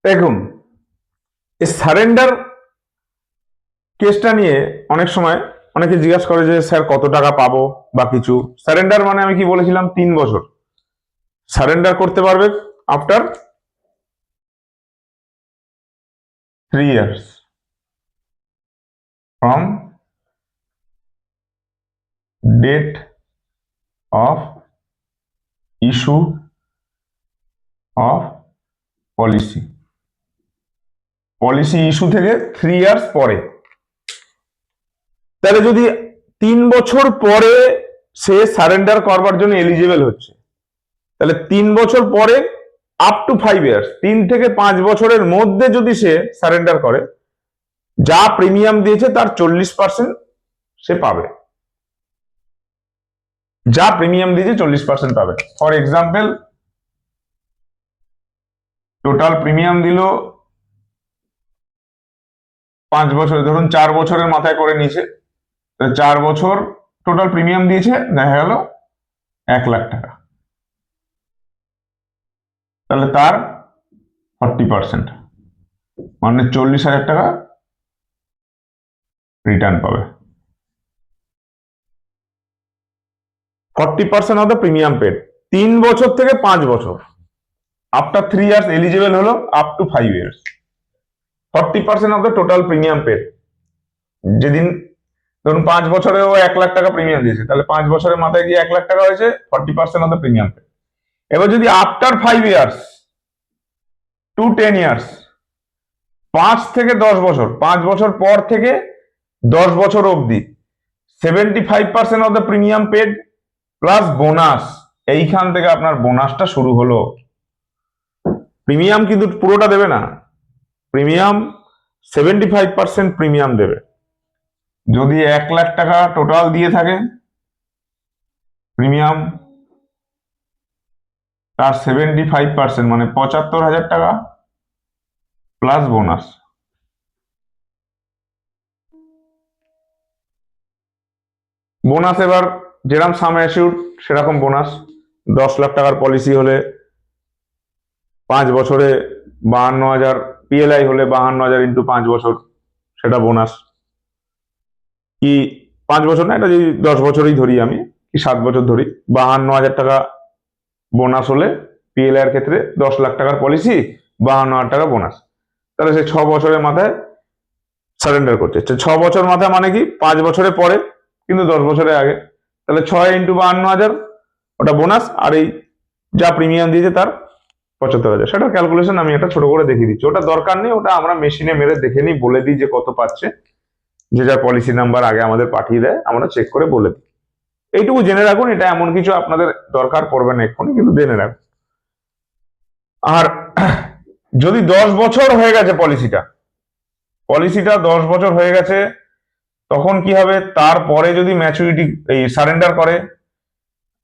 দেখুন, এই সারেন্ডার কেসটা নিয়ে অনেক সময় অনেকে জিজ্ঞাসা করে যে স্যার কত টাকা পাবো বা কিছু। সারেন্ডার মানে আমি কি বলেছিলাম, 3 বছর সারেন্ডার করতে পারবে after 3 years from date of issue of policy issue থেকে 3 years পরে। তাহলে যদি 3 বছর পরে সে সারেন্ডার করবার জন্য এলিজিবল হচ্ছে, তাহলে 3 বছর পরে আপ টু 5 years, 3 থেকে 5 বছরের মধ্যে যদি সে সারেন্ডার করে, যা প্রিমিয়াম দিয়েছে তার 40% সে পাবে। যা প্রিমিয়াম দিয়েছে 40% পাবে। ফর এক্সাম্পল, টোটাল প্রিমিয়াম দিল 5 বছর, ধরুন 4 বছরের মাথায় করে নিয়েছে, 4 বছর টোটাল প্রিমিয়াম দিয়েছে, দেখা গেল 1 লাখ টাকা। তাহলে তার 40% মানে 40,000 টাকা রিটার্ন পাবে। 40% অফ দ্য প্রিমিয়াম পেড। 3 বছর থেকে 5 বছর, আফটার 3 years এলিজিবল হলো up to 5 years। 40% of the total premium paid. যেদিন ধরুন 5 বছরেও 1 লাখ টাকা প্রিমিয়াম দিয়েছে, তাহলে 5 বছরের মাথায় গিয়ে 1 লাখ টাকা হয়েছে, 40% অফ দ্য প্রিমিয়াম পেড। এবার যদি আফটার 5 years টু 10 years, 5 থেকে 10 বছর, 5 বছর পর থেকে 10 বছর অবধি 75% of the premium paid plus bonus. এইখান থেকে আপনার বোনাসটা শুরু হলো। প্রিমিয়াম কিন্তু পুরোটা দেবে না, প্রিমিয়াম 75% প্রিমিয়াম দেবে। যদি 1 লাখ টাকা টোটাল দিয়ে থাকে প্রিমিয়াম, তার 75% মানে 75,000 টাকা প্লাস বোনাস। বোনাস এবার যেরকম সাম অ্যাসিউড সেরকম বোনাস। 10 লাখ টাকার পলিসি হলে 5 বছরে 52,000, পিএলআই হলে 52,000 ইন্টু 5 বছর, সেটা বোনাস। কি 5 বছর না, এটা যদি 10 বছরই ধরি আমি, কি 7 বছর ধরি, 52,000 টাকা বোনাস হলে পিএলআই এর ক্ষেত্রে 10 লাখ টাকার পলিসি, 52,000 টাকা বোনাস। তাহলে সে 6 বছরের মাথায় সারেন্ডার করছে। 6 বছর মাথায় মানে কি 5 বছরের পরে, কিন্তু 10 বছরের আগে। তাহলে 6 ইন্টু 52,000 ওটা বোনাস, আর এই যা প্রিমিয়াম দিয়েছে তার 75,000। সেটা ক্যালকুলেশন আমি একটা ছোট করে দেখিয়ে দিচ্ছি, ওটা দরকার নেই, ওটা আমরা মেশিনে মেরে দেখে নিই, বলে দিই যে কত পাচ্ছে। যে যার পলিসি নাম্বার আগে আমাদের পাঠিয়ে দেয়, আমরা চেক করে বলে দিই। এইটুকু জেনে রাখুন, এটা এমন কিছু আপনাদের দরকার পড়বে না এক্ষুনি, কিন্তু জেনে রাখুন। আর যদি 10 বছর হয়ে গেছে পলিসিটা 10 বছর হয়ে গেছে, তখন কি হবে, তারপরে যদি ম্যাচুরিটি এই সারেন্ডার করে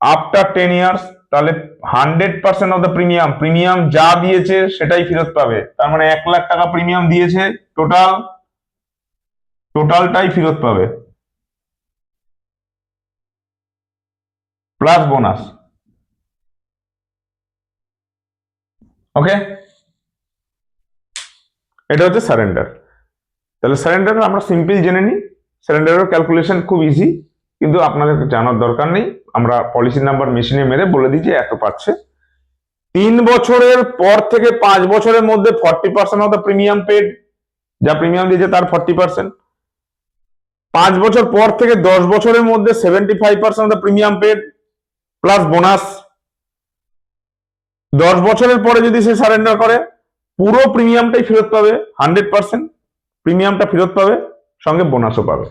আফটার 10 years, তাহলে 100% অফ দ্য প্রিমিয়াম যা দিয়েছে সেটাই ফেরত পাবে। তার মানে 1 লাখ টাকা প্রিমিয়াম দিয়েছে, টোটালটাই ফেরত পাবে প্লাস বোনাস। ওকে, এটা হচ্ছে সারেন্ডার। তাহলে সারেন্ডার আমরা সিম্পল জেনে নিই। সারেন্ডারের ক্যালকুলেশন খুব ইজি, কিন্তু আপনাদের জানার দরকার নেই, আমরা পলিসি নাম্বার মেশিনে মেরে বলে দিই যে এত পাচ্ছে। 3 বছরের পর থেকে 5 বছরের মধ্যে 40% অফ দ্য প্রিমিয়াম পেড, যা প্রিমিয়াম দিয়েছে তার 40%। 5 বছর পর থেকে 10 বছরের মধ্যে 75% of the premium paid plus bonus. 10 বছরের পরে যদি সে সারেন্ডার করে, পুরো প্রিমিয়ামটাই ফেরত পাবে, 100% প্রিমিয়ামটা ফেরত পাবে, সঙ্গে বোনাসও পাবে।